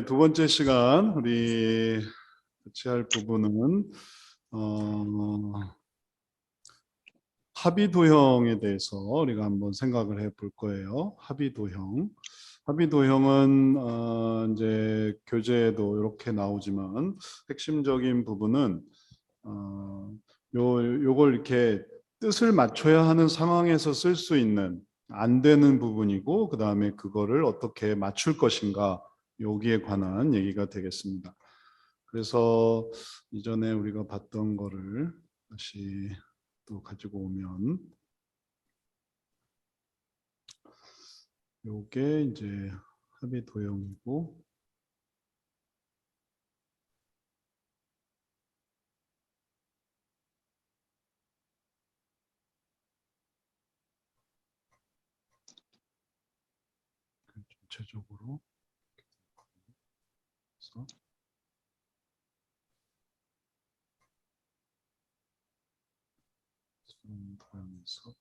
두 번째 시간 우리 같이 할 부분은 합의도형에 대해서 우리가 한번 생각을 해볼 거예요. 합의도형. 합의도형은 이제 교재에도 이렇게 나오지만 핵심적인 부분은 요걸 이렇게 뜻을 맞춰야 하는 상황에서 쓸 수 있는 안 되는 부분이고, 그 다음에 그거를 어떻게 맞출 것인가, 여기에 관한 얘기가 되겠습니다. 그래서 이전에 우리가 봤던 거를 다시 또 가지고 오면, 요게 이제 합의 도형이고, 전체적으로 해서 도형에서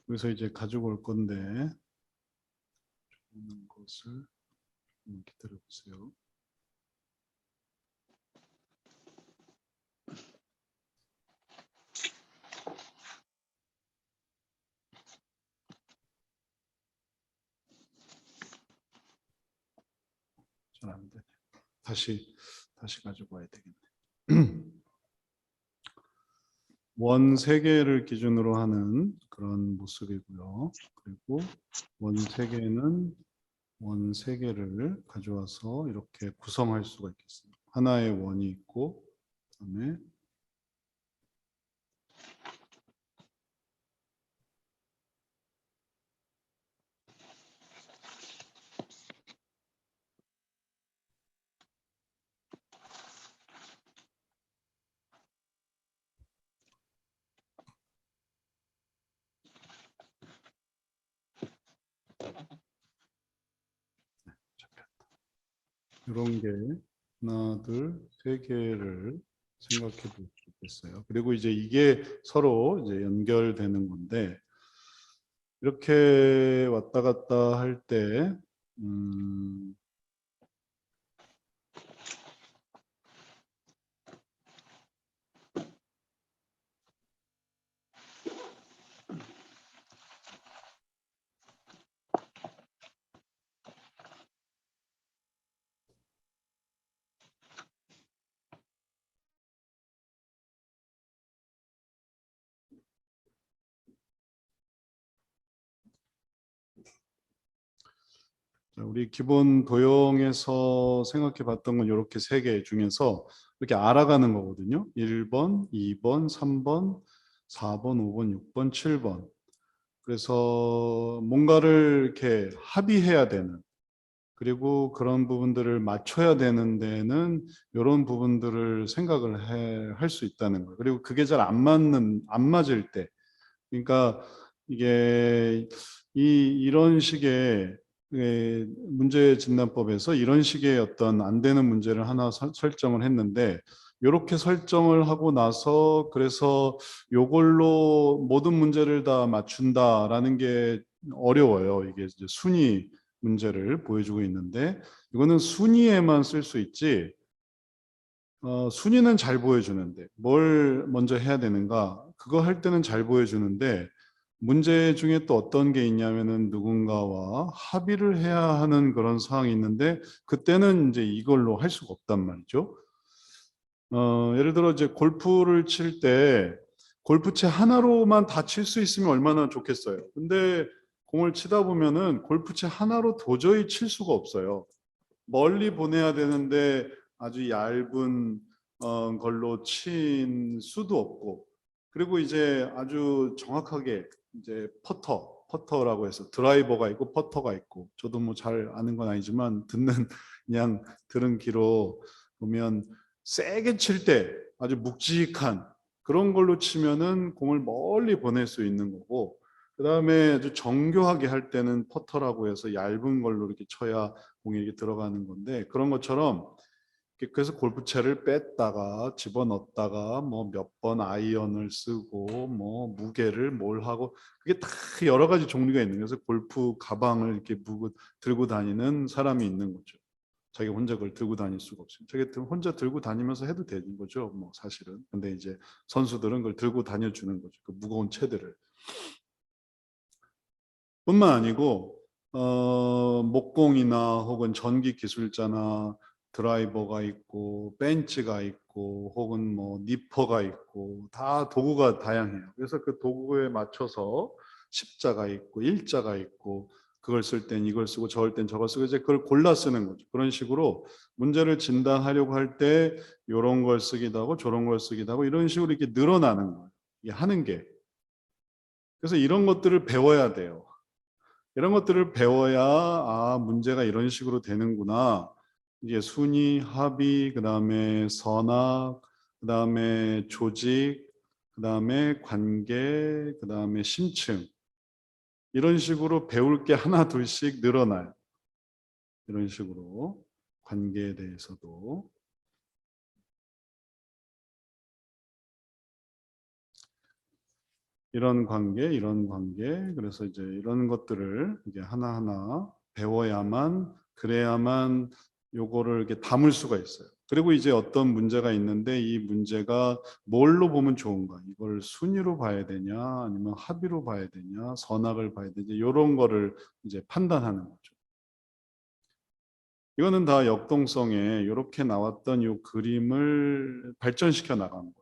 그래서 이제 가지고 올 건데, 오는 것을 기다려 보세요. 잘 안 되네. 다시 가지고 와야 되겠네. 원 3개를 기준으로 하는 그런 모습이고요. 그리고 원 3개는 원 3개를 가져와서 이렇게 구성할 수가 있겠습니다. 하나의 원이 있고, 그다음에 이런 게 하나, 둘, 3개를 생각해 볼 수 있겠어요. 그리고 이제 이게 서로 이제 연결되는 건데, 이렇게 왔다 갔다 할 때, 우리 기본 도형에서 생각해 봤던 건 이렇게 3개 중에서 이렇게 알아가는 거거든요. 1번, 2번, 3번, 4번, 5번, 6번, 7번. 그래서 뭔가를 이렇게 합의해야 되는, 그리고 그런 부분들을 맞춰야 되는 데는 이런 부분들을 생각을 할 수 있다는 거예요. 그리고 그게 잘 안 맞을 때, 그러니까 이게 이런 식의 문제 진단법에서 이런 식의 어떤 안 되는 문제를 하나 설정을 했는데, 이렇게 설정을 하고 나서 그래서 요걸로 모든 문제를 다 맞춘다라는 게 어려워요. 이게 이제 순위 문제를 보여주고 있는데, 이거는 순위에만 쓸 수 있지, 순위는 잘 보여주는데 뭘 먼저 해야 되는가, 그거 할 때는 잘 보여주는데, 문제 중에 또 어떤 게 있냐면은 누군가와 합의를 해야 하는 그런 상황이 있는데, 그때는 이제 이걸로 할 수가 없단 말이죠. 예를 들어 이제 골프를 칠 때 골프채 하나로만 다 칠 수 있으면 얼마나 좋겠어요. 근데 공을 치다 보면은 골프채 하나로 도저히 칠 수가 없어요. 멀리 보내야 되는데 아주 얇은 걸로 친 수도 없고, 그리고 이제 아주 정확하게 이제 퍼터라고 해서 드라이버가 있고 퍼터가 있고, 저도 뭐 잘 아는 건 아니지만 듣는 그냥 들은 귀로 보면 세게 칠 때 아주 묵직한 그런 걸로 치면은 공을 멀리 보낼 수 있는 거고, 그다음에 아주 정교하게 할 때는 퍼터라고 해서 얇은 걸로 이렇게 쳐야 공이 이렇게 들어가는 건데, 그런 것처럼 그래서 골프채를 뺐다가 집어넣었다가 뭐 몇 번 아이언을 쓰고 뭐 무게를 뭘 하고, 그게 다 여러 가지 종류가 있는 거예요. 그래서 골프 가방을 이렇게 들고 다니는 사람이 있는 거죠. 자기 혼자 그걸 들고 다닐 수가 없어요. 자기 혼자 들고 다니면서 해도 되는 거죠, 뭐 사실은. 근데 이제 선수들은 그걸 들고 다녀주는 거죠, 그 무거운 채들을. 뿐만 아니고 목공이나 혹은 전기 기술자나 드라이버가 있고 벤치가 있고 혹은 뭐 니퍼가 있고 다 도구가 다양해요. 그래서 그 도구에 맞춰서 십자가 있고 일자가 있고, 그걸 쓸 땐 이걸 쓰고 저럴 땐 저걸 쓰고, 이제 그걸 골라 쓰는 거죠. 그런 식으로 문제를 진단하려고 할 때 이런 걸 쓰기도 하고 저런 걸 쓰기도 하고, 이런 식으로 이렇게 늘어나는 거예요, 이게 하는 게. 그래서 이런 것들을 배워야 돼요. 이런 것들을 배워야 문제가 이런 식으로 되는구나. 이게 순위, 합의, 그다음에 선악, 그다음에 조직, 그다음에 관계, 그다음에 심층. 이런 식으로 배울 게 하나 둘씩 늘어나요. 이런 식으로 관계에 대해서도. 이런 관계, 이런 관계. 그래서 이제 이런 것들을 이제 하나하나 배워야만, 그래야만 요거를 이렇게 담을 수가 있어요. 그리고 이제 어떤 문제가 있는데 이 문제가 뭘로 보면 좋은가? 이걸 순위로 봐야 되냐, 아니면 합의로 봐야 되냐, 선악을 봐야 되냐, 이런 거를 이제 판단하는 거죠. 이거는 다 역동성에 이렇게 나왔던 이 그림을 발전시켜 나가는 거예요.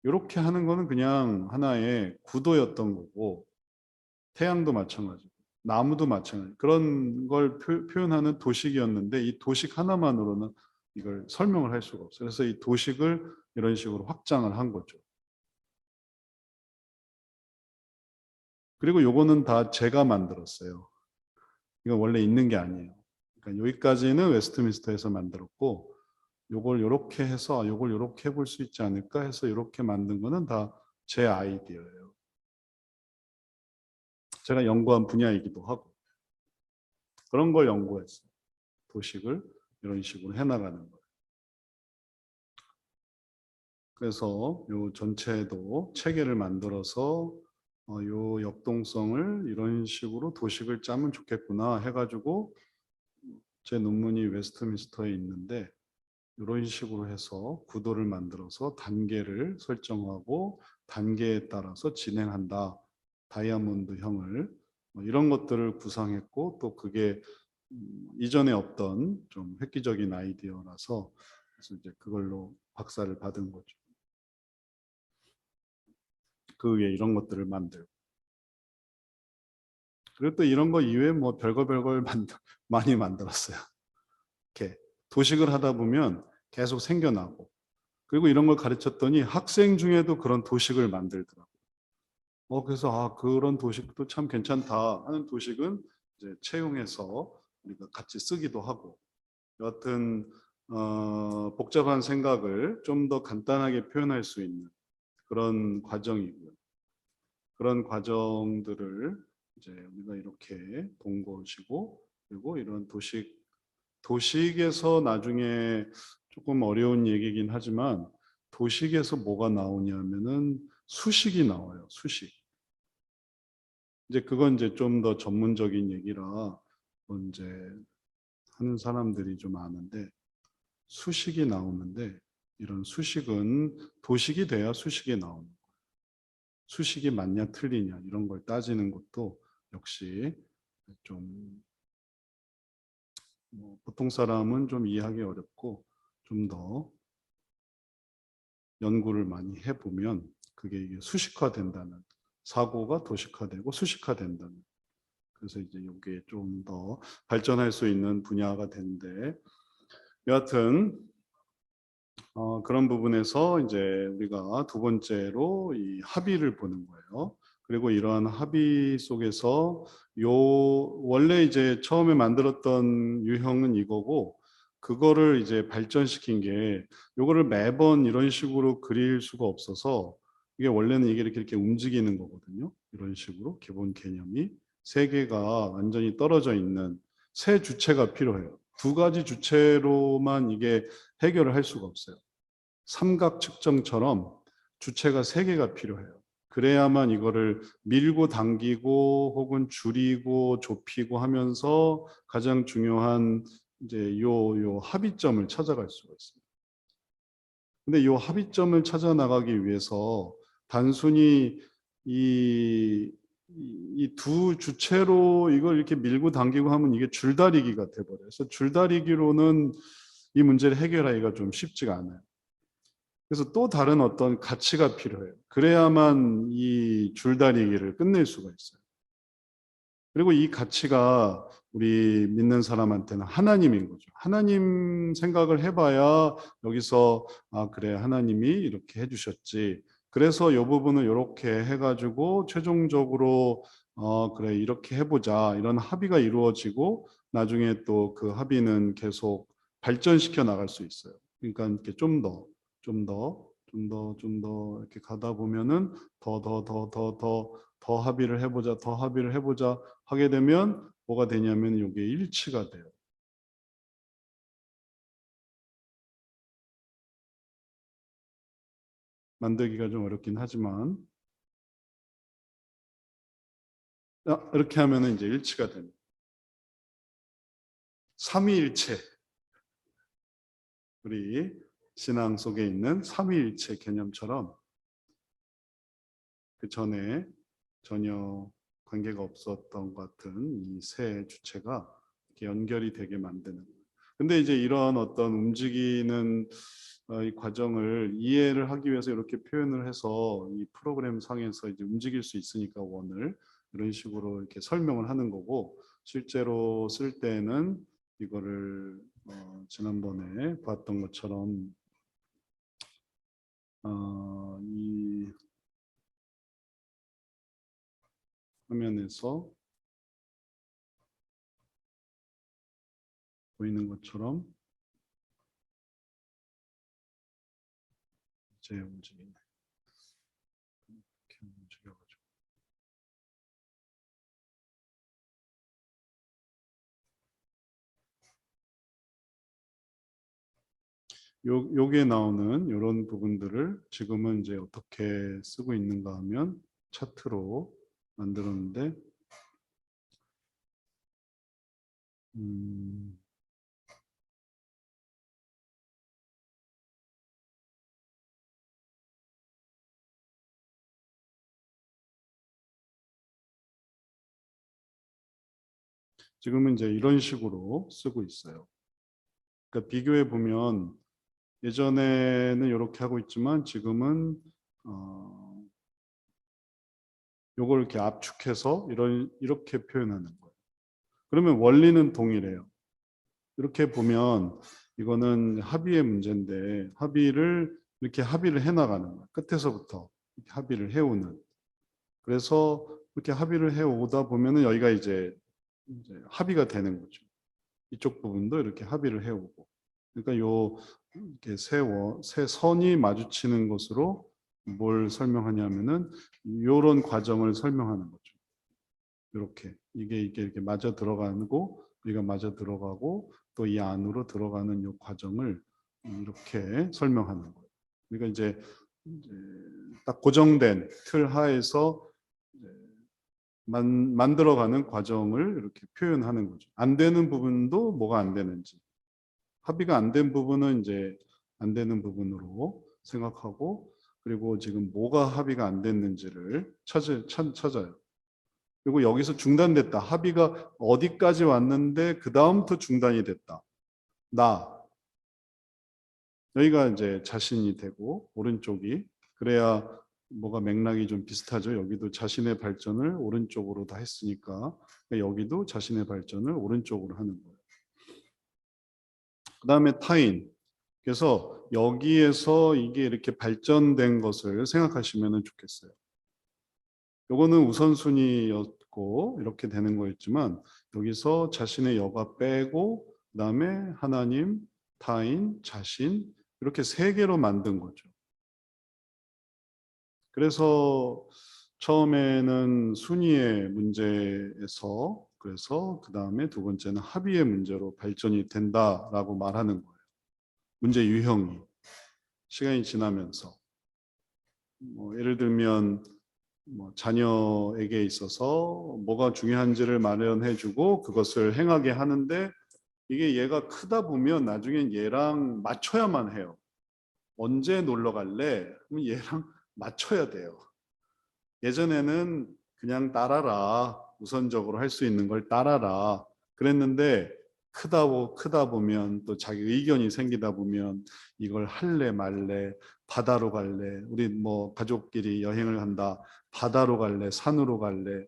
이렇게 하는 거는 그냥 하나의 구도였던 거고, 태양도 마찬가지고 나무도 마찬가지, 그런 걸 표현하는 도식이었는데, 이 도식 하나만으로는 이걸 설명을 할 수가 없어요. 그래서 이 도식을 이런 식으로 확장을 한 거죠. 그리고 요거는 다 제가 만들었어요. 이건 원래 있는 게 아니에요. 그러니까 여기까지는 웨스트민스터에서 만들었고, 요걸 요렇게 해서 요걸 요렇게 해볼 수 있지 않을까 해서 요렇게 만든 거는 다 제 아이디어예요. 제가 연구한 분야이기도 하고, 그런 걸 연구했어요. 도식을 이런 식으로 해나가는 거예요. 그래서 요 전체도 체계를 만들어서 요 역동성을 이런 식으로 도식을 짜면 좋겠구나 해가지고, 제 논문이 웨스트민스터에 있는데, 이런 식으로 해서 구도를 만들어서 단계를 설정하고 단계에 따라서 진행한다. 다이아몬드형을 이런 것들을 구상했고, 또 그게 이전에 없던 좀 획기적인 아이디어라서, 그래서 이제 그걸로 박사를 받은 거죠. 그 위에 이런 것들을 만들고, 그리고 또 이런 거 이외에 뭐 별걸 많이 만들었어요. 이렇게 도식을 하다 보면 계속 생겨나고, 그리고 이런 걸 가르쳤더니 학생 중에도 그런 도식을 만들더라고요. 그래서 그런 도식도 참 괜찮다 하는 도식은 이제 채용해서 우리가 같이 쓰기도 하고, 여하튼 복잡한 생각을 좀 더 간단하게 표현할 수 있는 그런 과정이고요. 그런 과정들을 이제 우리가 이렇게 본 것이고, 그리고 이런 도식에서 나중에 조금 어려운 얘기긴 하지만, 도식에서 뭐가 나오냐면은 수식이 나와요. 수식. 이제 그건 이제 좀 더 전문적인 얘기라 이제 하는 사람들이 좀 아는데, 수식이 나오는데, 이런 수식은 도식이 돼야 수식이 나오는 거예요. 수식이 맞냐 틀리냐 이런 걸 따지는 것도 역시 좀 보통 사람은 좀 이해하기 어렵고, 좀 더 연구를 많이 해보면 그게 이게 수식화된다는, 사고가 도식화되고 수식화된다는, 그래서 이제 이게 좀 더 발전할 수 있는 분야가 되는데, 여하튼 그런 부분에서 이제 우리가 두 번째로 이 합의를 보는 거예요. 그리고 이러한 합의 속에서 원래 이제 처음에 만들었던 유형은 이거고, 그거를 이제 발전시킨 게, 요거를 매번 이런 식으로 그릴 수가 없어서 이게 원래는 이게 이렇게 움직이는 거거든요. 이런 식으로 기본 개념이 세 개가 완전히 떨어져 있는 세 주체가 필요해요. 두 가지 주체로만 이게 해결을 할 수가 없어요. 삼각 측정처럼 주체가 세 개가 필요해요. 그래야만 이거를 밀고 당기고 혹은 줄이고 좁히고 하면서 가장 중요한 이제 요 합의점을 찾아갈 수가 있습니다. 근데 이 합의점을 찾아 나가기 위해서 단순히 이 두 주체로 이걸 이렇게 밀고 당기고 하면 이게 줄다리기가 돼버려요. 그래서 줄다리기로는 이 문제를 해결하기가 좀 쉽지가 않아요. 그래서 또 다른 어떤 가치가 필요해요. 그래야만 이 줄다리기를 끝낼 수가 있어요. 그리고 이 가치가 우리 믿는 사람한테는 하나님인 거죠. 하나님 생각을 해봐야 여기서 아 그래 하나님이 이렇게 해주셨지. 그래서 이 부분을 이렇게 해가지고 최종적으로 그래 이렇게 해보자 이런 합의가 이루어지고 나중에 또 그 합의는 계속 발전시켜 나갈 수 있어요. 그러니까 이렇게 좀 더 이렇게 가다 보면은 더 합의를 해보자, 더 합의를 해보자 하게 되면 뭐가 되냐면 이게 일치가 돼요. 만들기가 좀 어렵긴 하지만 이렇게 하면은 이제 일치가 됩니다. 삼위일체 우리 신앙 속에 있는 삼위일체 개념처럼 그 전에 전혀 관계가 없었던 것 같은 이 세 주체가 이렇게 연결이 되게 만드는. 근데 이제 이런 어떤 움직이는 이 과정을 이해를 하기 위해서 이렇게 표현을 해서 이 프로그램 상에서 이제 움직일 수 있으니까 원을 이런 식으로 이렇게 설명을 하는 거고 실제로 쓸 때는 이거를 지난번에 봤던 것처럼 이 화면에서 보이는 것처럼 이제 움직이네. 이렇게 움직여가지고. 요게 나오는 이런 부분들을 지금은 이제 어떻게 쓰고 있는가 하면 차트로 만들었는데 음, 지금은 이제 이런 식으로 쓰고 있어요. 그러니까 비교해 보면 예전에는 이렇게 하고 있지만 지금은 요걸 이렇게 압축해서 이렇게 표현하는 거예요. 그러면 원리는 동일해요. 이렇게 보면 이거는 합의의 문제인데 합의를 이렇게 합의를 해 나가는 거예요. 끝에서부터 이렇게 합의를 해오는. 그래서 이렇게 합의를 해오다 보면은 여기가 이제 합의가 되는 거죠. 이쪽 부분도 이렇게 합의를 해오고. 그러니까 요 이렇게 세 선이 마주치는 것으로 뭘 설명하냐면은 요런 과정을 설명하는 거죠. 이렇게 이게 이렇게 맞아 들어가고 우리가 맞아 들어가고 또 이 안으로 들어가는 요 과정을 이렇게 설명하는 거예요. 그러니까 이제 딱 고정된 틀 하에서 만들어가는 과정을 이렇게 표현하는 거죠. 안 되는 부분도 뭐가 안 되는지 합의가 안 된 부분은 이제 안 되는 부분으로 생각하고 그리고 지금 뭐가 합의가 안 됐는지를 찾아요. 그리고 여기서 중단됐다. 합의가 어디까지 왔는데 그 다음부터 중단이 됐다. 여기가 이제 자신이 되고 오른쪽이 그래야 뭐가 맥락이 좀 비슷하죠. 여기도 자신의 발전을 오른쪽으로 다 했으니까 여기도 자신의 발전을 오른쪽으로 하는 거예요. 그 다음에 타인. 그래서 여기에서 이게 이렇게 발전된 것을 생각하시면 좋겠어요. 요거는 우선순위였고 이렇게 되는 거였지만 여기서 자신의 여가 빼고 그다음에 하나님, 타인, 자신 이렇게 세 개로 만든 거죠. 그래서 처음에는 순위의 문제에서 그래서 그 다음에 두 번째는 합의의 문제로 발전이 된다라고 말하는 거예요. 문제 유형이 시간이 지나면서 예를 들면 자녀에게 있어서 뭐가 중요한지를 마련해주고 그것을 행하게 하는데 이게 얘가 크다 보면 나중엔 얘랑 맞춰야만 해요. 언제 놀러 갈래? 그럼 얘랑 맞춰야 돼요. 예전에는 그냥 따라라. 우선적으로 할 수 있는 걸 따라라. 그랬는데 크다 보면 또 자기 의견이 생기다 보면 이걸 할래 말래, 바다로 갈래, 우리 가족끼리 여행을 한다, 바다로 갈래, 산으로 갈래.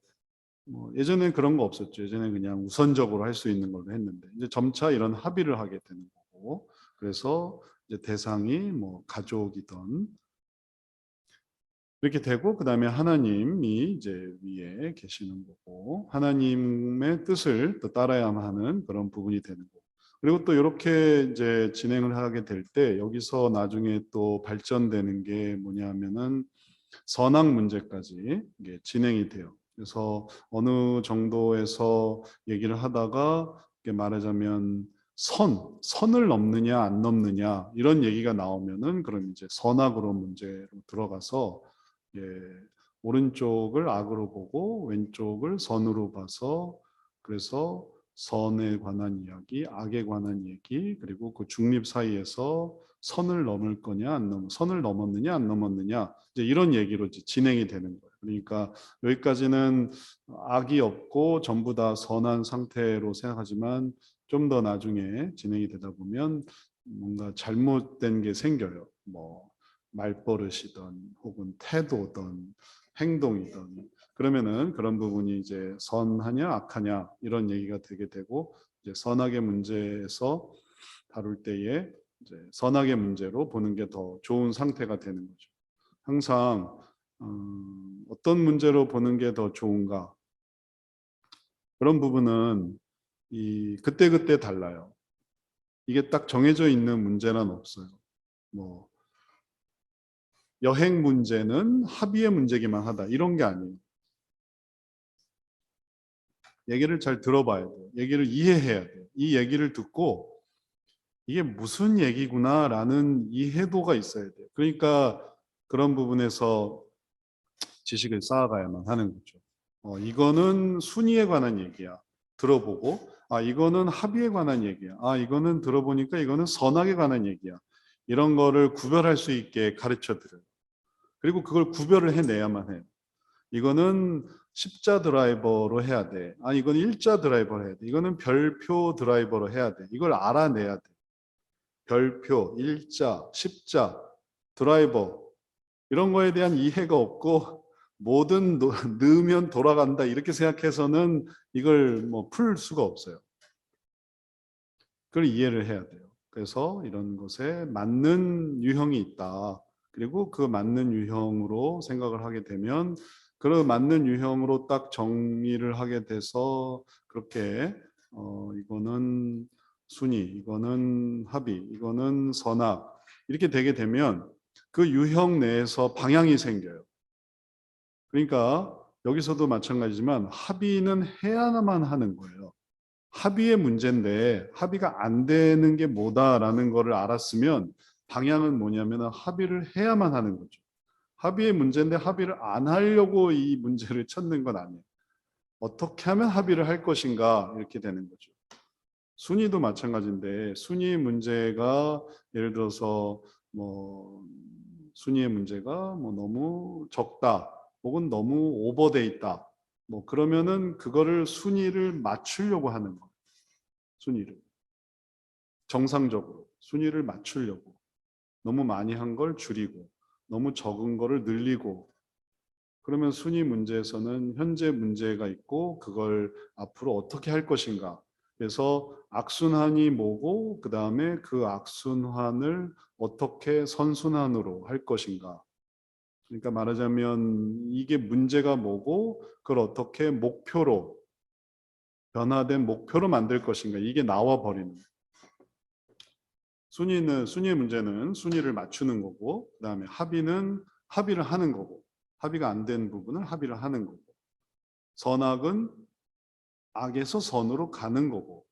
예전엔 그런 거 없었죠. 예전에 그냥 우선적으로 할 수 있는 걸로 했는데 이제 점차 이런 합의를 하게 되는 거고, 그래서 이제 대상이 가족이든 이렇게 되고, 그 다음에 하나님이 이제 위에 계시는 거고 하나님의 뜻을 또 따라야만 하는 그런 부분이 되는 거고, 그리고 또 이렇게 이제 진행을 하게 될 때 여기서 나중에 또 발전되는 게 뭐냐면은 선악 문제까지 이게 진행이 돼요. 그래서 어느 정도에서 얘기를 하다가 이게 말하자면 선을 넘느냐 안 넘느냐 이런 얘기가 나오면은 그럼 이제 선악으로 문제로 들어가서, 예, 오른쪽을 악으로 보고 왼쪽을 선으로 봐서, 그래서 선에 관한 이야기, 악에 관한 얘기, 그리고 그 중립 사이에서 선을 넘을 거냐 선을 넘었느냐 안 넘었느냐 이제 이런 얘기로 이제 진행이 되는 거예요. 그러니까 여기까지는 악이 없고 전부 다 선한 상태로 생각하지만 좀 더 나중에 진행이 되다 보면 뭔가 잘못된 게 생겨요. 말버릇이든 혹은 태도든 행동이든, 그러면은 그런 부분이 이제 선하냐 악하냐 이런 얘기가 되게 되고, 이제 선악의 문제에서 다룰 때에 이제 선악의 문제로 보는 게 더 좋은 상태가 되는 거죠. 항상 어떤 문제로 보는 게 더 좋은가, 그런 부분은 그때그때 달라요. 이게 딱 정해져 있는 문제는 없어요. 뭐 여행 문제는 합의의 문제기만 하다 이런 게 아니에요. 얘기를 잘 들어봐야 돼요. 얘기를 이해해야 돼요. 이 얘기를 듣고 이게 무슨 얘기구나라는 이해도가 있어야 돼요. 그러니까 그런 부분에서 지식을 쌓아가야만 하는 거죠. 이거는 순위에 관한 얘기야. 들어보고, 이거는 합의에 관한 얘기야. 이거는 들어보니까 이거는 선악에 관한 얘기야. 이런 거를 구별할 수 있게 가르쳐 드려요. 그리고 그걸 구별을 해내야만 해요. 이거는 십자 드라이버로 해야 돼. 이건 일자 드라이버로 해야 돼. 이거는 별표 드라이버로 해야 돼. 이걸 알아내야 돼. 별표, 일자, 십자, 드라이버 이런 거에 대한 이해가 없고 뭐든 넣으면 돌아간다 이렇게 생각해서는 이걸 풀 수가 없어요. 그걸 이해를 해야 돼요. 그래서 이런 것에 맞는 유형이 있다. 그리고 그 맞는 유형으로 생각을 하게 되면 그 맞는 유형으로 딱 정리를 하게 돼서 그렇게 이거는 순위, 이거는 합의, 이거는 선악 이렇게 되게 되면 그 유형 내에서 방향이 생겨요. 그러니까 여기서도 마찬가지지만 합의는 해야만 하는 거예요. 합의의 문제인데 합의가 안 되는 게 뭐다라는 거를 알았으면 방향은 뭐냐면 합의를 해야만 하는 거죠. 합의의 문제인데 합의를 안 하려고 이 문제를 찾는 건 아니에요. 어떻게 하면 합의를 할 것인가 이렇게 되는 거죠. 순위도 마찬가지인데 순위 문제가 예를 들어서 순위의 문제가 너무 적다 혹은 너무 오버돼 있다. 그러면은 그거를 순위를 맞추려고 하는 거예요. 순위를 정상적으로 순위를 맞추려고 너무 많이 한 걸 줄이고 너무 적은 거를 늘리고, 그러면 순위 문제에서는 현재 문제가 있고 그걸 앞으로 어떻게 할 것인가. 그래서 악순환이 뭐고 그 다음에 그 악순환을 어떻게 선순환으로 할 것인가. 그러니까 말하자면 이게 문제가 뭐고 그걸 어떻게 목표로 변화된 목표로 만들 것인가. 이게 나와 버리는 거예요. 순위의 문제는 순위를 맞추는 거고, 그다음에 합의는 합의를 하는 거고, 합의가 안 된 부분을 합의를 하는 거고, 선악은 악에서 선으로 가는 거고,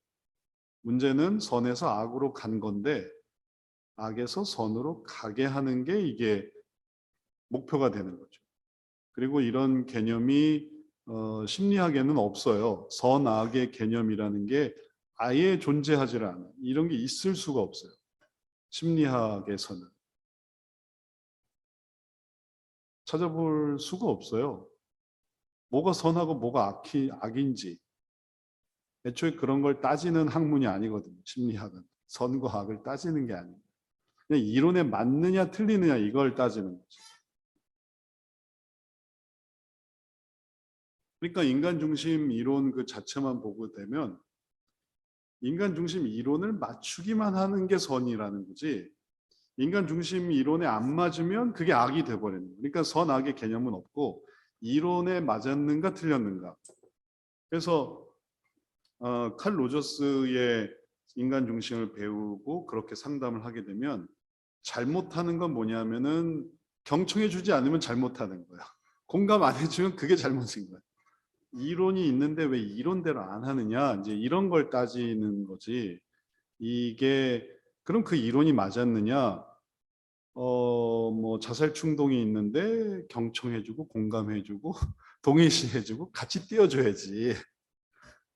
문제는 선에서 악으로 간 건데 악에서 선으로 가게 하는 게 이게 목표가 되는 거죠. 그리고 이런 개념이 심리학에는 없어요. 선악의 개념이라는 게 아예 존재하지를 않아요. 이런 게 있을 수가 없어요. 심리학에서는 찾아볼 수가 없어요. 뭐가 선하고 뭐가 악인지 애초에 그런 걸 따지는 학문이 아니거든요. 심리학은 선과 악을 따지는 게 아니에요. 그냥 이론에 맞느냐 틀리느냐 이걸 따지는 거죠. 그러니까 인간 중심 이론 그 자체만 보고 되면 인간 중심 이론을 맞추기만 하는 게 선이라는 거지, 인간 중심 이론에 안 맞으면 그게 악이 돼버리는 거예요. 그러니까 선악의 개념은 없고 이론에 맞았는가 틀렸는가. 그래서 칼 로저스의 인간 중심을 배우고 그렇게 상담을 하게 되면 잘못하는 건 뭐냐면은 경청해 주지 않으면 잘못하는 거야. 공감 안 해주면 그게 잘못인 거야. 이론이 있는데 왜 이론대로 안 하느냐, 이제 이런 걸 따지는 거지. 이게 그럼 그 이론이 맞았느냐? 뭐 자살 충동이 있는데 경청해주고 공감해주고 동의시해주고 같이 띄워줘야지.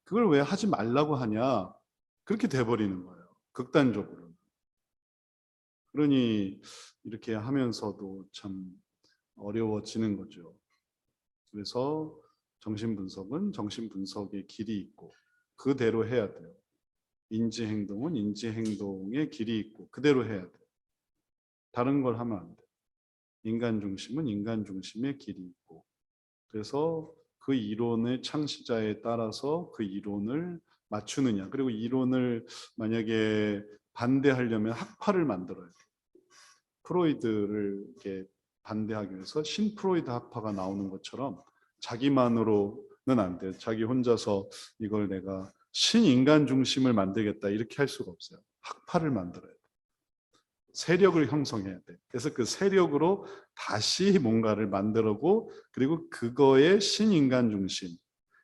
그걸 왜 하지 말라고 하냐? 그렇게 돼버리는 거예요. 극단적으로. 그러니 이렇게 하면서도 참 어려워지는 거죠. 그래서 정신분석은 정신분석의 길이 있고 그대로 해야 돼요. 인지행동은 인지행동의 길이 있고 그대로 해야 돼요. 다른 걸 하면 안 돼요. 인간 중심은 인간 중심의 길이 있고, 그래서 그 이론의 창시자에 따라서 그 이론을 맞추느냐, 그리고 이론을 만약에 반대하려면 학파를 만들어야 돼요. 프로이드를 이렇게 반대하기 위해서 신프로이드 학파가 나오는 것처럼 자기만으로는 안 돼요. 자기 혼자서 이걸 내가 신인간 중심을 만들겠다 이렇게 할 수가 없어요. 학파를 만들어야 돼요. 세력을 형성해야 돼. 그래서 그 세력으로 다시 뭔가를 만들고, 그리고 그거의 신인간 중심,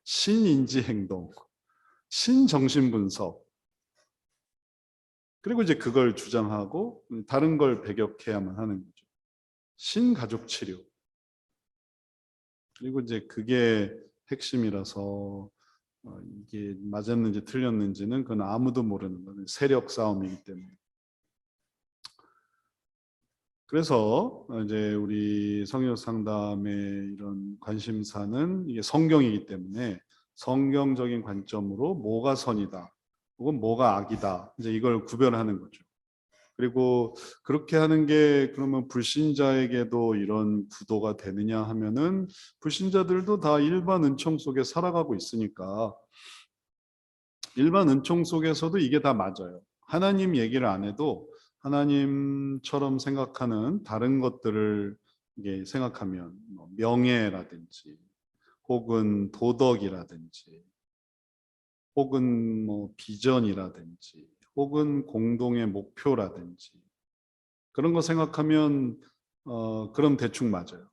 신인지 행동, 신정신 분석, 그리고 이제 그걸 주장하고 다른 걸 배격해야만 하는 거죠. 신가족 치료. 그리고 이제 그게 핵심이라서 이게 맞았는지 틀렸는지는 그건 아무도 모르는 거는 세력 싸움이기 때문에. 그래서 이제 우리 성역 상담의 이런 관심사는 이게 성경이기 때문에 성경적인 관점으로 뭐가 선이다, 혹은 뭐가 악이다, 이제 이걸 구별하는 거죠. 그리고 그렇게 하는 게 그러면 불신자에게도 이런 구도가 되느냐 하면은 불신자들도 다 일반 은총 속에 살아가고 있으니까 일반 은총 속에서도 이게 다 맞아요. 하나님 얘기를 안 해도 하나님처럼 생각하는 다른 것들을 이게 생각하면 뭐 명예라든지 혹은 도덕이라든지 혹은 뭐 비전이라든지 혹은 공동의 목표라든지 그런 거 생각하면 그럼 대충 맞아요.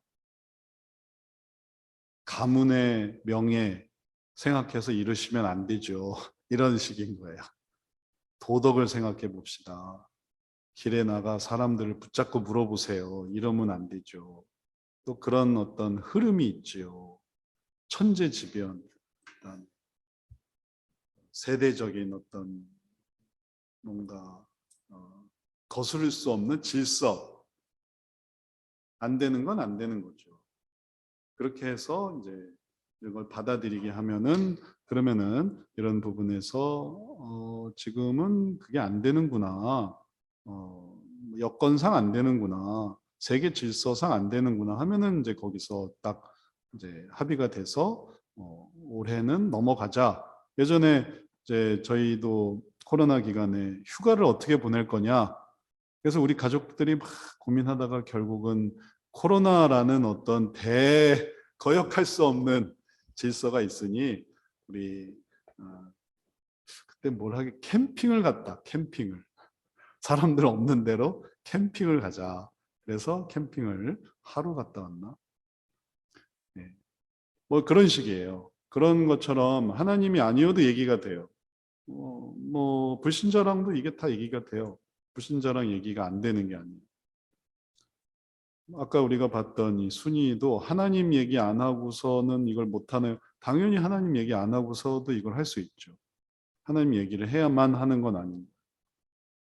가문의 명예 생각해서 이루시면 안 되죠. 이런 식인 거예요. 도덕을 생각해 봅시다. 길에 나가 사람들을 붙잡고 물어보세요. 이러면 안 되죠. 또 그런 어떤 흐름이 있죠. 천재지변, 어떤 세대적인 어떤 뭔가 거스를 수 없는 질서, 안 되는 건 안 되는 거죠. 그렇게 해서 이제 이걸 받아들이게 하면은 그러면은 이런 부분에서 지금은 그게 안 되는구나, 여건상 안 되는구나, 세계 질서상 안 되는구나 하면은 이제 거기서 딱 이제 합의가 돼서 올해는 넘어가자. 예전에 이제 저희도 코로나 기간에 휴가를 어떻게 보낼 거냐. 그래서 우리 가족들이 막 고민하다가 결국은 코로나라는 어떤 거역할 수 없는 질서가 있으니 우리 그때 뭘 하게 캠핑을 갔다. 캠핑을 사람들 없는 데로 캠핑을 가자. 그래서 캠핑을 하루 갔다 왔나? 네. 뭐 그런 식이에요. 그런 것처럼 하나님이 아니어도 얘기가 돼요. 뭐 불신자랑도 이게 다 얘기가 돼요. 불신자랑 얘기가 안 되는 게 아니에요. 아까 우리가 봤던 이 순위도 하나님 얘기 안 하고서는 이걸 못하나요? 당연히 하나님 얘기 안 하고서도 이걸 할 수 있죠. 하나님 얘기를 해야만 하는 건 아닙니다.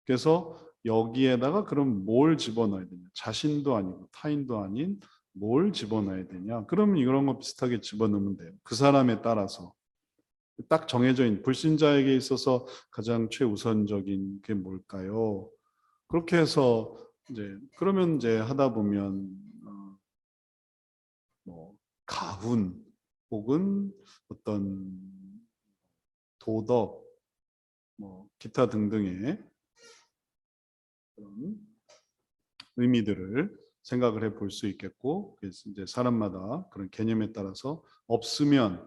그래서 여기에다가 그럼 뭘 집어넣어야 되냐? 자신도 아니고 타인도 아닌 뭘 집어넣어야 되냐? 그럼 이런 거 비슷하게 집어넣으면 돼요. 그 사람에 따라서. 딱 정해져 있는 불신자에게 있어서 가장 최우선적인 게 뭘까요? 그렇게 해서 이제 그러면 이제 하다 보면 뭐 가훈 혹은 어떤 도덕 뭐 기타 등등의 그런 의미들을 생각을 해 볼 수 있겠고, 그래서 이제 사람마다 그런 개념에 따라서 없으면은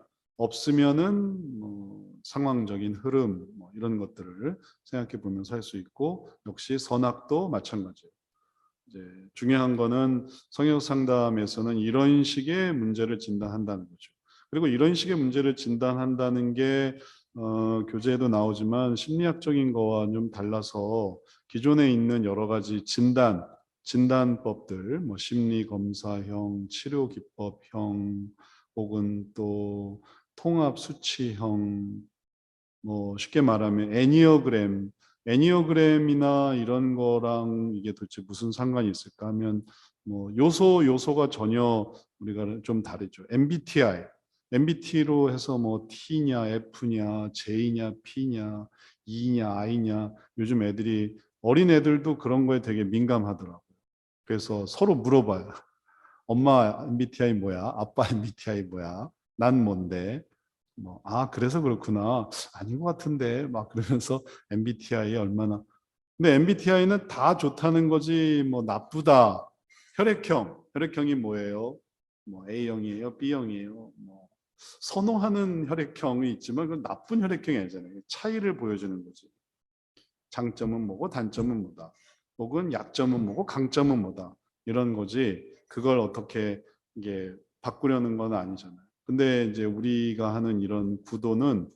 뭐 상황적인 흐름 뭐 이런 것들을 생각해 보면서 할 수 있고, 역시 선악도 마찬가지예요. 이제 중요한 거는 성역 상담에서는 이런 식의 문제를 진단한다는 거죠. 그리고 이런 식의 문제를 진단한다는 게 교재에도 나오지만 심리학적인 거와 좀 달라서 기존에 있는 여러 가지 진단법들, 뭐 심리 검사형, 치료 기법형, 혹은 또 통합 수치형, 뭐 쉽게 말하면 애니어그램이나 이런 거랑 이게 도대체 무슨 상관이 있을까 하면 뭐 요소가 전혀 우리가 좀 다르죠. MBTI로 해서 뭐 T냐 F냐 J냐 P냐 E냐 I냐, 요즘 애들이 어린 애들도 그런 거에 되게 민감하더라고요. 그래서 서로 물어봐요. 엄마 MBTI 뭐야? 아빠 MBTI 뭐야? 난 뭔데? 뭐, 그래서 그렇구나. 아닌 것 같은데. 막 그러면서 MBTI 얼마나. 근데 MBTI는 다 좋다는 거지, 뭐, 나쁘다. 혈액형이 뭐예요? 뭐, A형이에요? B형이에요? 뭐, 선호하는 혈액형이 있지만, 그건 나쁜 혈액형이 아니잖아요. 차이를 보여주는 거지. 장점은 뭐고, 단점은 뭐다. 혹은 약점은 뭐고, 강점은 뭐다. 이런 거지. 그걸 어떻게 이게 바꾸려는 건 아니잖아요. 근데 이제 우리가 하는 이런 구도는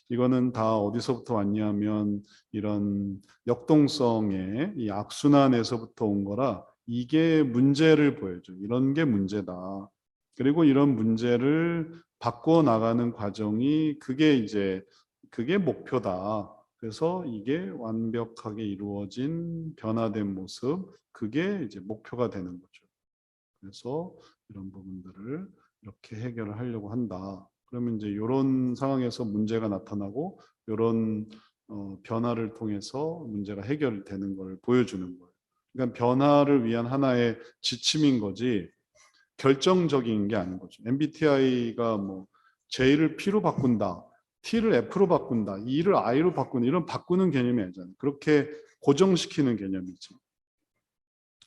이거는 다 어디서부터 왔냐면 이런 역동성의 이 악순환에서부터 온 거라, 이게 문제를 보여줘. 이런 게 문제다. 그리고 이런 문제를 바꿔 나가는 과정이 그게 목표다. 그래서 이게 완벽하게 이루어진 변화된 모습, 그게 이제 목표가 되는 거죠. 그래서 이런 부분들을 이렇게 해결을 하려고 한다. 그러면 이제 이런 상황에서 문제가 나타나고 이런 변화를 통해서 문제가 해결되는 걸 보여주는 거예요. 그러니까 변화를 위한 하나의 지침인 거지 결정적인 게 아닌 거죠. MBTI가 뭐 J를 P로 바꾼다, T를 F로 바꾼다, E를 I로 바꾼다, 이런 바꾸는 개념이 아니잖아요. 그렇게 고정시키는 개념이죠.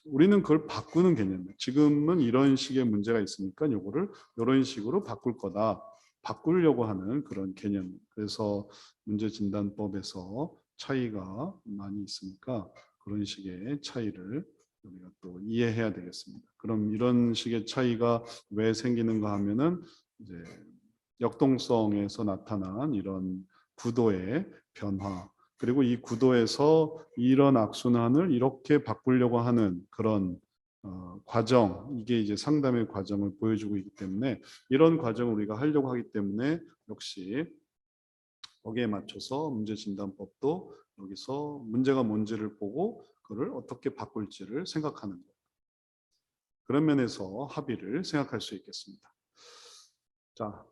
우리는 그걸 바꾸는 개념이에요. 지금은 이런 식의 문제가 있으니까 요거를 이런 식으로 바꿀 거다. 바꾸려고 하는 그런 개념. 그래서 문제 진단법에서 차이가 많이 있으니까 그런 식의 차이를 우리가 또 이해해야 되겠습니다. 그럼 이런 식의 차이가 왜 생기는가 하면은 이제 역동성에서 나타난 이런 구도의 변화, 그리고 이 구도에서 이런 악순환을 이렇게 바꾸려고 하는 그런 과정, 이게 이제 상담의 과정을 보여주고 있기 때문에 이런 과정을 우리가 하려고 하기 때문에 역시 거기에 맞춰서 문제 진단법도 여기서 문제가 뭔지를 보고 그를 어떻게 바꿀지를 생각하는 것. 그런 면에서 합의를 생각할 수 있겠습니다. 자,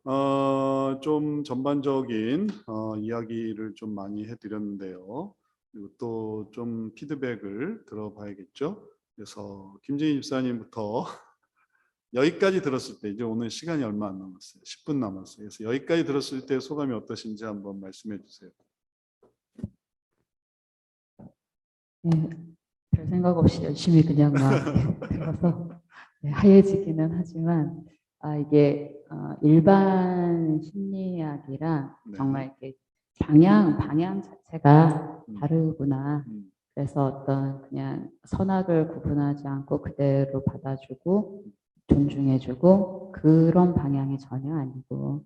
좀 전반적인 이야기를 좀 많이 해드렸는데요. 그리고 또 좀 피드백을 들어봐야겠죠. 그래서 김진희 집사님부터 여기까지 들었을 때, 이제 오늘 시간이 얼마 안 남았어요. 10분 남았어요. 그래서 여기까지 들었을 때 소감이 어떠신지 한번 말씀해 주세요. 네, 별 생각 없이 열심히 그냥 막 들어서 네, 하얘지기는 하지만 이게 일반 심리학이랑 네. 정말 이렇게 방향 자체가 다르구나. 음. 그래서 어떤 그냥 선악을 구분하지 않고 그대로 받아주고 존중해주고 그런 방향이 전혀 아니고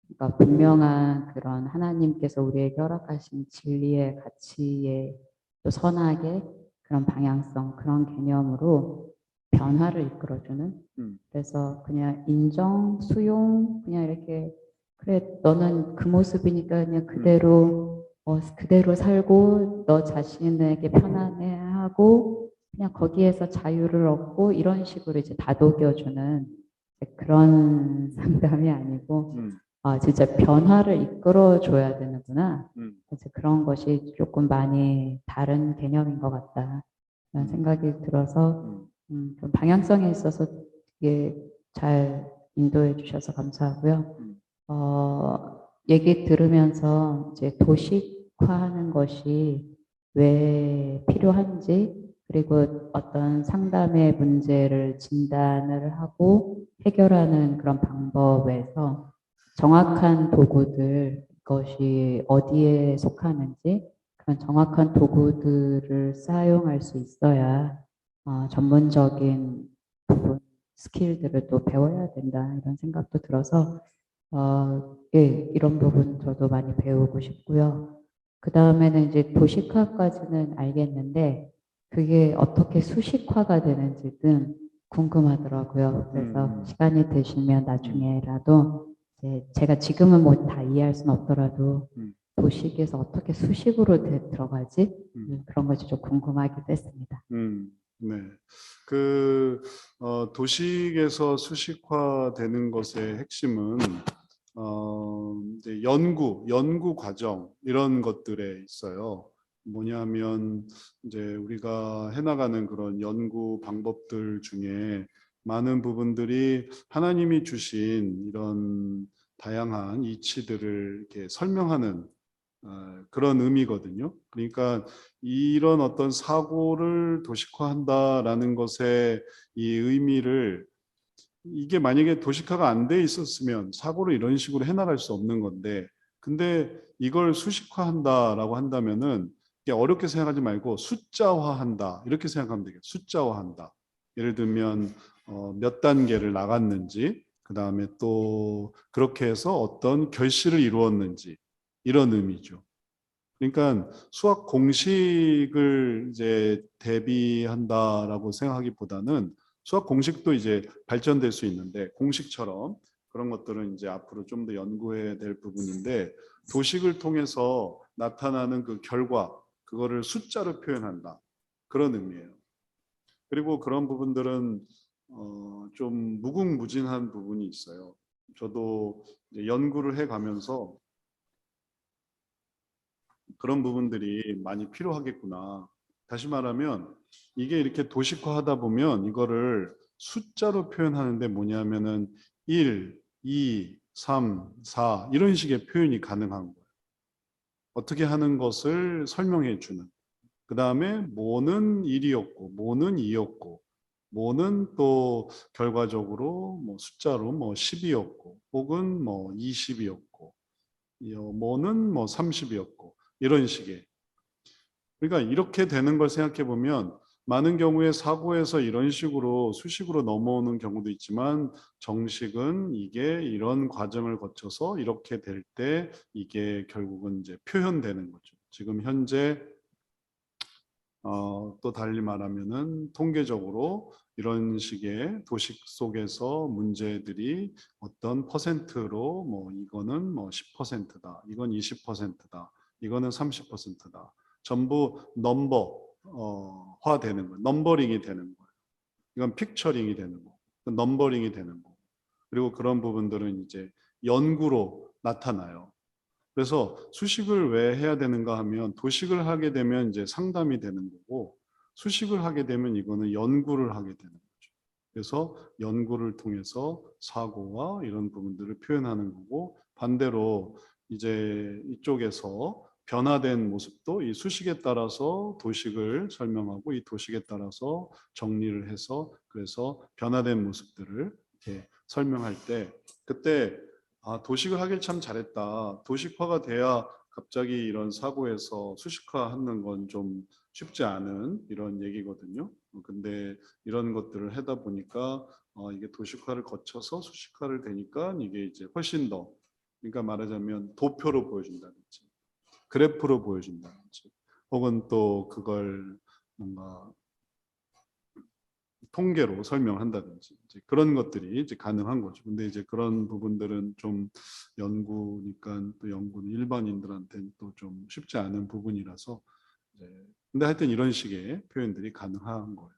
그러니까 분명한 그런 하나님께서 우리에게 허락하신 진리의 가치의 또 선악의 그런 방향성 그런 개념으로 변화를 이끌어주는 그래서 그냥 인정, 수용 그냥 이렇게 그래 너는 그 모습이니까 그냥 그대로 그대로 살고 너 자신에게 편안해하고 그냥 거기에서 자유를 얻고 이런 식으로 이제 다독여주는 그런 상담이 아니고 진짜 변화를 이끌어 줘야 되는구나. 그래서 그런 것이 조금 많이 다른 개념인 것 같다. 그런 생각이 들어서 좀 방향성에 있어서 되게 잘 인도해 주셔서 감사하고요. 얘기 들으면서 이제 도식화하는 것이 왜 필요한지 그리고 어떤 상담의 문제를 진단을 하고 해결하는 그런 방법에서 정확한 도구들, 그것이 어디에 속하는지 그런 정확한 도구들을 사용할 수 있어야 전문적인 부분, 스킬들을 또 배워야 된다 이런 생각도 들어서 예, 이런 부분 저도 많이 배우고 싶고요. 그 다음에는 이제 도식화까지는 알겠는데 그게 어떻게 수식화가 되는지 등 궁금하더라고요. 그래서 시간이 되시면 나중에라도 이제 제가 지금은 뭐 다 이해할 수는 없더라도 도식에서 어떻게 수식으로 들어가지? 그런 것이 좀 궁금하기도 했습니다. 네. 도식에서 수식화되는 것의 핵심은 이제 연구 과정 이런 것들에 있어요. 뭐냐면 이제 우리가 해나가는 그런 연구 방법들 중에 많은 부분들이 하나님이 주신 이런 다양한 이치들을 이렇게 설명하는 그런 의미거든요. 그러니까 이런 어떤 사고를 도식화한다라는 것의 이 의미를 이게 만약에 도식화가 안 돼 있었으면 사고를 이런 식으로 해나갈 수 없는 건데 근데 이걸 수식화한다라고 한다면은 이게 어렵게 생각하지 말고 숫자화한다 이렇게 생각하면 되겠죠. 숫자화한다. 예를 들면 몇 단계를 나갔는지 그 다음에 또 그렇게 해서 어떤 결실을 이루었는지 이런 의미죠. 그러니까 수학 공식을 이제 대비한다라고 생각하기보다는 수학 공식도 이제 발전될 수 있는데 공식처럼 그런 것들은 이제 앞으로 좀 더 연구해야 될 부분인데 도식을 통해서 나타나는 그 결과 그거를 숫자로 표현한다 그런 의미예요. 그리고 그런 부분들은 좀 무궁무진한 부분이 있어요. 저도 이제 연구를 해가면서 그런 부분들이 많이 필요하겠구나. 다시 말하면 이게 이렇게 도식화하다 보면 이거를 숫자로 표현하는데 뭐냐면은 1, 2, 3, 4 이런 식의 표현이 가능한 거예요. 어떻게 하는 것을 설명해 주는. 그 다음에 뭐는 1이었고 뭐는 2였고 뭐는 또 결과적으로 뭐 숫자로 뭐 10이었고 혹은 뭐 20이었고 뭐는 뭐 30이었고 이런 식의 그러니까 이렇게 되는 걸 생각해 보면 많은 경우에 사고에서 이런 식으로 수식으로 넘어오는 경우도 있지만 정식은 이게 이런 과정을 거쳐서 이렇게 될 때 이게 결국은 이제 표현되는 거죠. 지금 현재 또 달리 말하면은 통계적으로 이런 식의 도식 속에서 문제들이 어떤 퍼센트로 뭐 이거는 뭐 10%다. 이건 20%다. 이거는 30%다. 전부 넘버화 되는 거예요. 넘버링이 되는 거예요. 이건 픽처링이 되는 거고, 넘버링이 되는 거고. 그리고 그런 부분들은 이제 연구로 나타나요. 그래서 수식을 왜 해야 되는가 하면 도식을 하게 되면 이제 상담이 되는 거고 수식을 하게 되면 이거는 연구를 하게 되는 거죠. 그래서 연구를 통해서 사고와 이런 부분들을 표현하는 거고 반대로 이제 이쪽에서 변화된 모습도 이 수식에 따라서 도식을 설명하고 이 도식에 따라서 정리를 해서 그래서 변화된 모습들을 이렇게 설명할 때 그때 도식을 하길 참 잘했다. 도식화가 돼야 갑자기 이런 사고에서 수식화하는 건 좀 쉽지 않은 이런 얘기거든요. 근데 이런 것들을 하다 보니까 이게 도식화를 거쳐서 수식화를 되니까 이게 이제 훨씬 더, 그러니까 말하자면 도표로 보여준다든지 그래프로 보여준다든지 혹은 또 그걸 뭔가 통계로 설명한다든지 이제 그런 것들이 이제 가능한 거죠. 근데 이제 그런 부분들은 좀 연구니까 또 연구는 일반인들한테는 또 좀 쉽지 않은 부분이라서 이제 근데 하여튼 이런 식의 표현들이 가능한 거예요.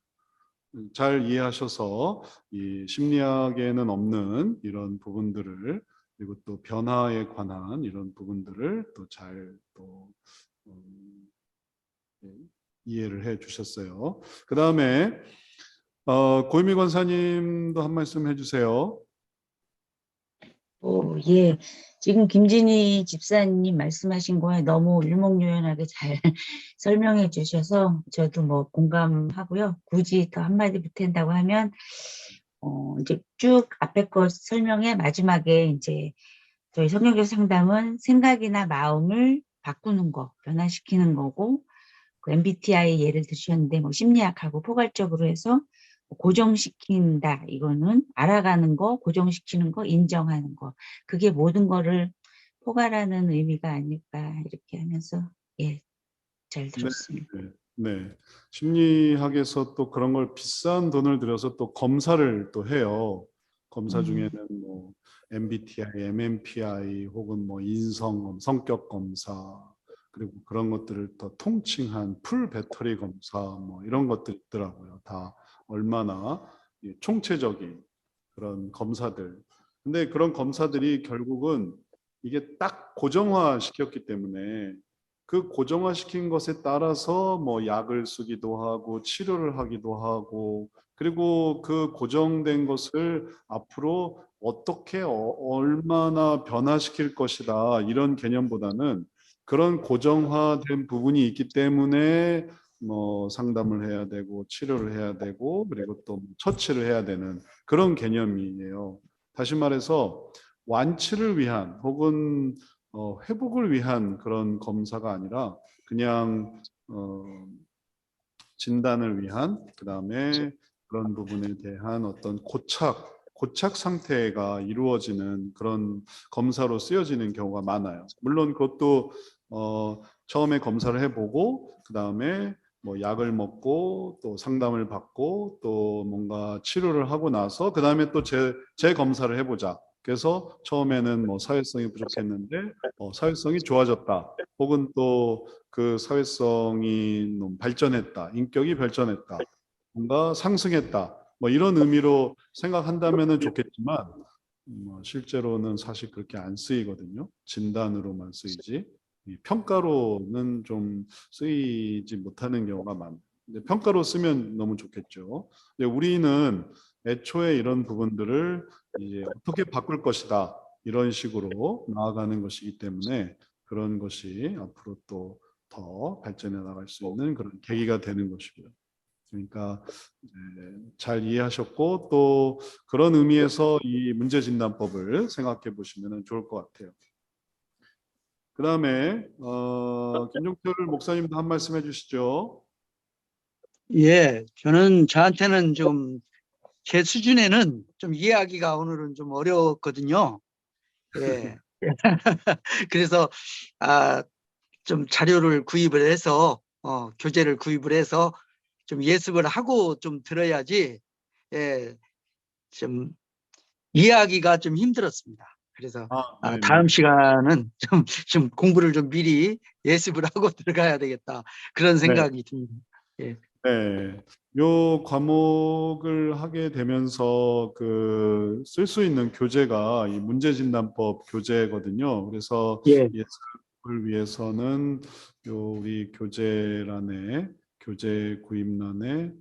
잘 이해하셔서 이 심리학에는 없는 이런 부분들을 그리고 또 변화에 관한 이런 부분들을 또 잘 또 이해를 해 주셨어요. 그 다음에 고유미 권사님도 한 말씀 해주세요. 예. 지금 김진희 집사님 말씀하신 거에 너무 일목요연하게 잘 설명해 주셔서 저도 뭐 공감하고요. 굳이 더 한마디 보탠다고 하면, 이제 쭉 앞에 거 설명의 마지막에 이제 저희 성경적 상담은 생각이나 마음을 바꾸는 거, 변화시키는 거고, 그 MBTI 예를 드셨는데 뭐 심리학하고 포괄적으로 해서 고정시킨다. 이거는 알아가는 거, 고정시키는 거, 인정하는 거. 그게 모든 거를 포괄하는 의미가 아닐까 이렇게 하면서 예, 잘 네, 들었습니다. 네, 네. 심리학에서 또 그런 걸 비싼 돈을 들여서 또 검사를 또 해요. 검사 중에는 뭐 MBTI, MMPI 혹은 뭐 인성, 성격 검사 그리고 그런 것들을 더 통칭한 풀 배터리 검사 뭐 이런 것들 있더라고요. 다 얼마나 총체적인 그런 검사들. 근데 그런 검사들이 결국은 이게 딱 고정화 시켰기 때문에 그 고정화시킨 것에 따라서 뭐 약을 쓰기도 하고 치료를 하기도 하고 그리고 그 고정된 것을 앞으로 어떻게 얼마나 변화시킬 것이다 이런 개념보다는 그런 고정화된 부분이 있기 때문에 뭐 상담을 해야 되고 치료를 해야 되고 그리고 또 처치를 해야 되는 그런 개념이에요. 다시 말해서 완치를 위한 혹은 회복을 위한 그런 검사가 아니라 그냥 진단을 위한 그다음에 그런 부분에 대한 어떤 고착 상태가 이루어지는 그런 검사로 쓰여지는 경우가 많아요. 물론 그것도 처음에 검사를 해보고 그다음에 뭐 약을 먹고 또 상담을 받고 또 뭔가 치료를 하고 나서 그다음에 또 재검사를 해보자. 그래서 처음에는 뭐 사회성이 부족했는데 사회성이 좋아졌다. 혹은 또 그 사회성이 발전했다. 인격이 발전했다. 뭔가 상승했다. 뭐 이런 의미로 생각한다면 좋겠지만 실제로는 사실 그렇게 안 쓰이거든요. 진단으로만 쓰이지. 이 평가로는 좀 쓰이지 못하는 경우가 많아요. 근데 평가로 쓰면 너무 좋겠죠. 근데 우리는 애초에 이런 부분들을 이제 어떻게 바꿀 것이다. 이런 식으로 나아가는 것이기 때문에 그런 것이 앞으로 또 더 발전해 나갈 수 있는 그런 계기가 되는 것이고요. 그러니까 잘 이해하셨고 또 그런 의미에서 이 문제진단법을 생각해 보시면 좋을 것 같아요. 그 다음에 김종철 목사님도 한 말씀 해주시죠. 예, 저한테는 좀 제 수준에는 좀 이해하기가 오늘은 좀 어려웠거든요. 예. 그래서 좀 자료를 구입을 해서 교재를 구입을 해서 좀 예습을 하고 좀 들어야지 예, 좀 이해하기가 좀 힘들었습니다. 그래서 네네. 다음 시간은 좀 공부를 좀 미리 예습을 하고 들어가야 되겠다 그런 네. 생각이 듭니다. 예. 네. 요 과목을 하게 되면서 그 쓸 수 있는 교재가 이 문제진단법 교재거든요. 그래서 예. 예습을 위해서는 요 우리 교재란에 교재 구입란에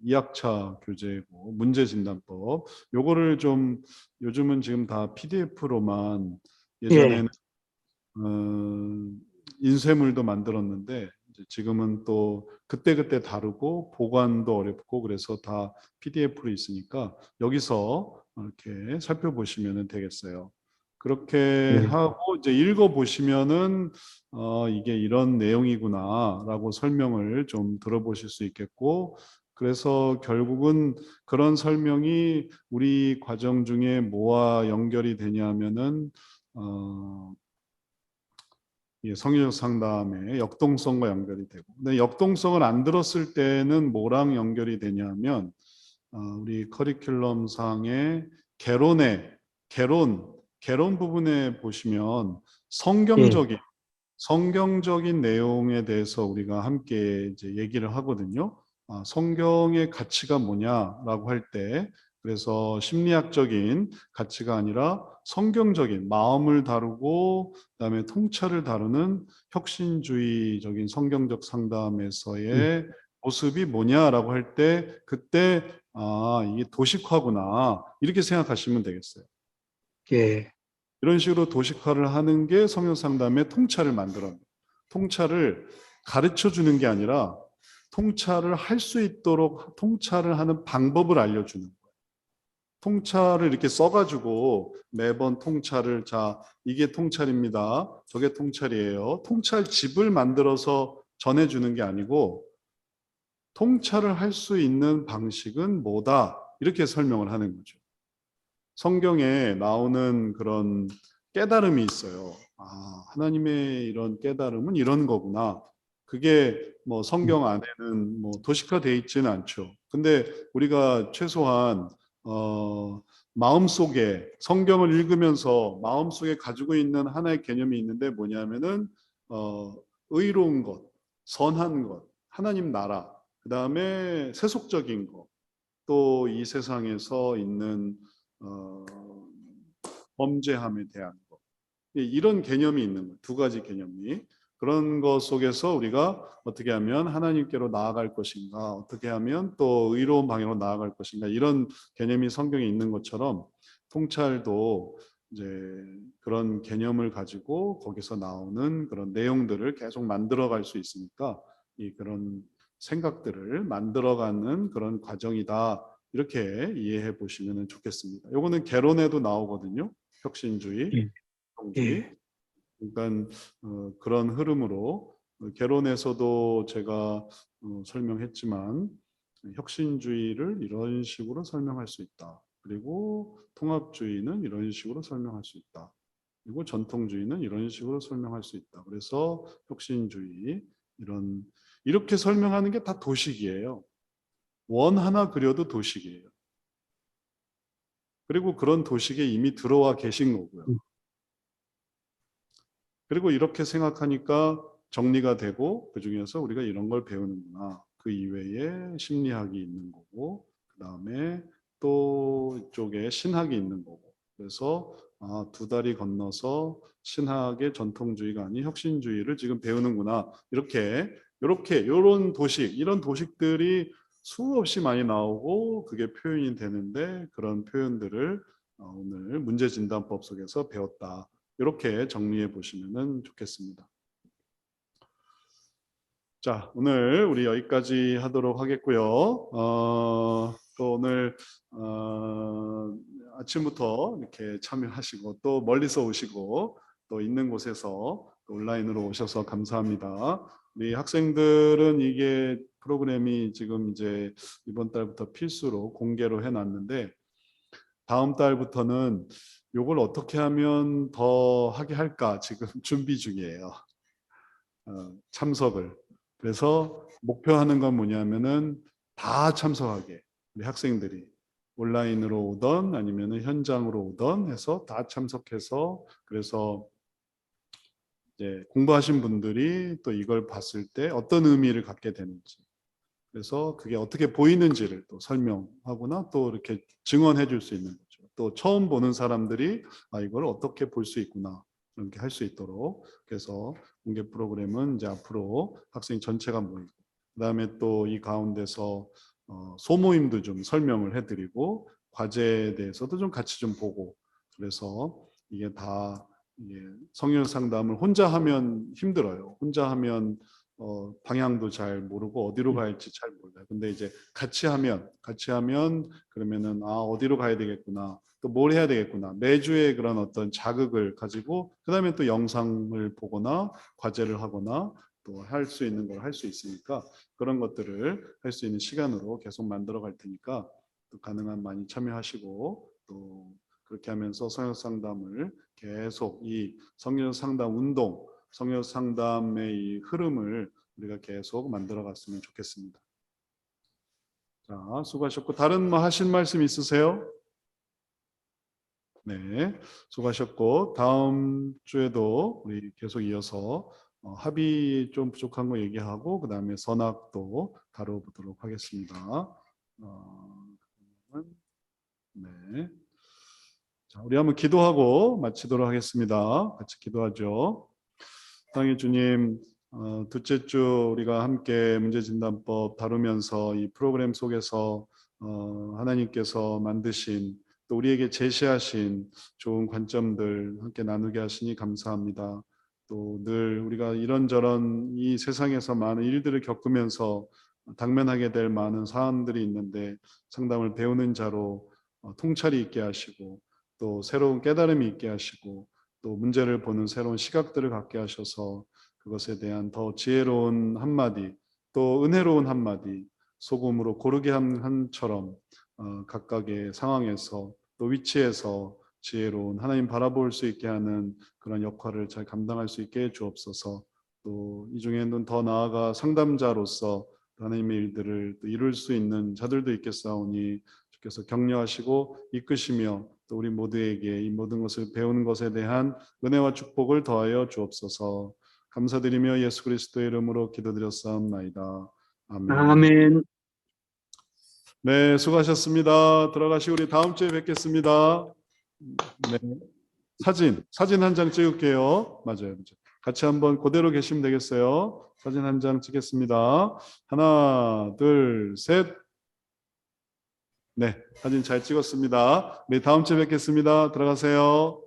2학차 교재고 문제진단법 요거를 좀 요즘은 지금 다 PDF로만 예. 예전에는 인쇄물도 만들었는데 이제 지금은 또 그때그때 다르고 보관도 어렵고 그래서 다 PDF로 있으니까 여기서 이렇게 살펴보시면 되겠어요. 그렇게 네. 하고 이제 읽어 보시면은 이게 이런 내용이구나라고 설명을 좀 들어보실 수 있겠고, 그래서 결국은 그런 설명이 우리 과정 중에 뭐와 연결이 되냐면은 이 성경적 상담의 역동성과 연결이 되고, 근데 역동성을 안 들었을 때는 뭐랑 연결이 되냐면 우리 커리큘럼 상의 개론 부분에 보시면 예. 성경적인 내용에 대해서 우리가 함께 이제 얘기를 하거든요. 성경의 가치가 뭐냐라고 할 때, 그래서 심리학적인 가치가 아니라 성경적인 마음을 다루고 그다음에 통찰을 다루는 혁신주의적인 성경적 상담에서의 모습이 뭐냐라고 할 때, 그때 이게 도식화구나 이렇게 생각하시면 되겠어요. 예. 이런 식으로 도식화를 하는 게 성경 상담의 통찰을 만들어요. 통찰을 가르쳐 주는 게 아니라 통찰을 할 수 있도록 통찰을 하는 방법을 알려주는 거예요. 통찰을 이렇게 써가지고 매번 통찰을, 자, 이게 통찰입니다. 저게 통찰이에요. 통찰집을 만들어서 전해주는 게 아니고 통찰을 할 수 있는 방식은 뭐다, 이렇게 설명을 하는 거죠. 성경에 나오는 그런 깨달음이 있어요. 하나님의 이런 깨달음은 이런 거구나. 그게 뭐 성경 안에는 뭐 도식화되어 있지는 않죠. 근데 우리가 최소한 마음속에 성경을 읽으면서 마음속에 가지고 있는 하나의 개념이 있는데 뭐냐면은 의로운 것, 선한 것, 하나님 나라, 그다음에 세속적인 것, 또 이 세상에서 있는 어, 범죄함에 대한 것, 이런 개념이 있는 거예요. 두 가지 개념이. 그런 것 속에서 우리가 어떻게 하면 하나님께로 나아갈 것인가, 어떻게 하면 또 의로운 방향으로 나아갈 것인가, 이런 개념이 성경에 있는 것처럼 통찰도 이제 그런 개념을 가지고 거기서 나오는 그런 내용들을 계속 만들어갈 수 있으니까 이 그런 생각들을 만들어가는 그런 과정이다, 이렇게 이해해 보시면 좋겠습니다. 요거는 개론에도 나오거든요. 혁신주의, 예. 동주의. 예. 그러니까 그런 흐름으로 개론에서도 제가 설명했지만 혁신주의를 이런 식으로 설명할 수 있다. 그리고 통합주의는 이런 식으로 설명할 수 있다. 그리고 전통주의는 이런 식으로 설명할 수 있다. 그래서 혁신주의, 이렇게 설명하는 게 다 도식이에요. 원 하나 그려도 도식이에요. 그리고 그런 도식에 이미 들어와 계신 거고요. 그리고 이렇게 생각하니까 정리가 되고, 그중에서 우리가 이런 걸 배우는구나. 그 이외에 심리학이 있는 거고, 그 다음에 또 이쪽에 신학이 있는 거고. 그래서 두 다리 건너서 신학의 전통주의가 아닌 혁신주의를 지금 배우는구나. 이런 도식, 이런 도식들이 수없이 많이 나오고 그게 표현이 되는데, 그런 표현들을 오늘 문제진단법 속에서 배웠다. 이렇게 정리해 보시면 좋겠습니다. 자, 오늘 우리 여기까지 하도록 하겠고요. 또 오늘 아침부터 이렇게 참여하시고 또 멀리서 오시고 또 있는 곳에서 또 온라인으로 오셔서 감사합니다. 우리 학생들은 이게 프로그램이 지금 이제 이번 달부터 필수로 공개로 해놨는데, 다음 달부터는 요걸 어떻게 하면 더 하게 할까 지금 준비 중이에요. 참석을. 그래서 목표하는 건 뭐냐면은 다 참석하게, 우리 학생들이 온라인으로 오던 아니면은 현장으로 오던 해서 다 참석해서, 그래서 이제 공부하신 분들이 또 이걸 봤을 때 어떤 의미를 갖게 되는지, 그래서 그게 어떻게 보이는지를 또 설명하거나 또 이렇게 증언해 줄 수 있는 거죠. 또 처음 보는 사람들이 이걸 어떻게 볼 수 있구나, 이렇게 할 수 있도록. 그래서 공개 프로그램은 이제 앞으로 학생 전체가 모이고, 그다음에 또 이 가운데서 소모임도 좀 설명을 해드리고 과제에 대해서도 좀 같이 좀 보고, 그래서 이게 다 이게 성경 상담을 혼자 하면 힘들어요. 혼자 하면 방향도 잘 모르고 어디로 가야 할지 잘 몰라요. 근데 이제 같이 하면 그러면은 어디로 가야 되겠구나. 또 뭘 해야 되겠구나. 매주의 그런 어떤 자극을 가지고 그다음에 또 영상을 보거나 과제를 하거나 또 할 수 있는 걸 할 수 있으니까 그런 것들을 할 수 있는 시간으로 계속 만들어 갈 테니까 또 가능한 많이 참여하시고 또 그렇게 하면서 성역 상담을 계속 이 성역 상담 운동, 성역 상담의 이 흐름을 우리가 계속 만들어 갔으면 좋겠습니다. 자, 수고하셨고 다른 뭐 하실 말씀 있으세요? 네, 수고하셨고 다음 주에도 우리 계속 이어서 합의 좀 부족한 거 얘기하고 그 다음에 선악도 다뤄보도록 하겠습니다. 그러면 네, 자, 우리 한번 기도하고 마치도록 하겠습니다. 같이 기도하죠. 사랑의 주님, 둘째 주 우리가 함께 문제진단법 다루면서 이 프로그램 속에서 하나님께서 만드신 또 우리에게 제시하신 좋은 관점들 함께 나누게 하시니 감사합니다. 또 늘 우리가 이런저런 이 세상에서 많은 일들을 겪으면서 당면하게 될 많은 사안들이 있는데 상담을 배우는 자로 통찰이 있게 하시고 또 새로운 깨달음이 있게 하시고 또 문제를 보는 새로운 시각들을 갖게 하셔서 그것에 대한 더 지혜로운 한마디 또 은혜로운 한마디 소금으로 고르게 한처럼 각각의 상황에서 또 위치에서 지혜로운 하나님 바라볼 수 있게 하는 그런 역할을 잘 감당할 수 있게 해 주옵소서. 또 이 중에는 더 나아가 상담자로서 하나님의 일들을 또 이룰 수 있는 자들도 있겠사오니 주께서 격려하시고 이끄시며 또 우리 모두에게 이 모든 것을 배우는 것에 대한 은혜와 축복을 더하여 주옵소서. 감사드리며 예수 그리스도의 이름으로 기도드렸사옵나이다. 아멘. 아멘. 네, 수고하셨습니다. 들어가시고 우리 다음 주에 뵙겠습니다. 네, 사진 한 장 찍을게요. 맞아요. 같이 한번 그대로 계시면 되겠어요. 사진 한 장 찍겠습니다. 하나, 둘, 셋. 네, 사진 잘 찍었습니다. 네, 다음 주에 뵙겠습니다. 들어가세요.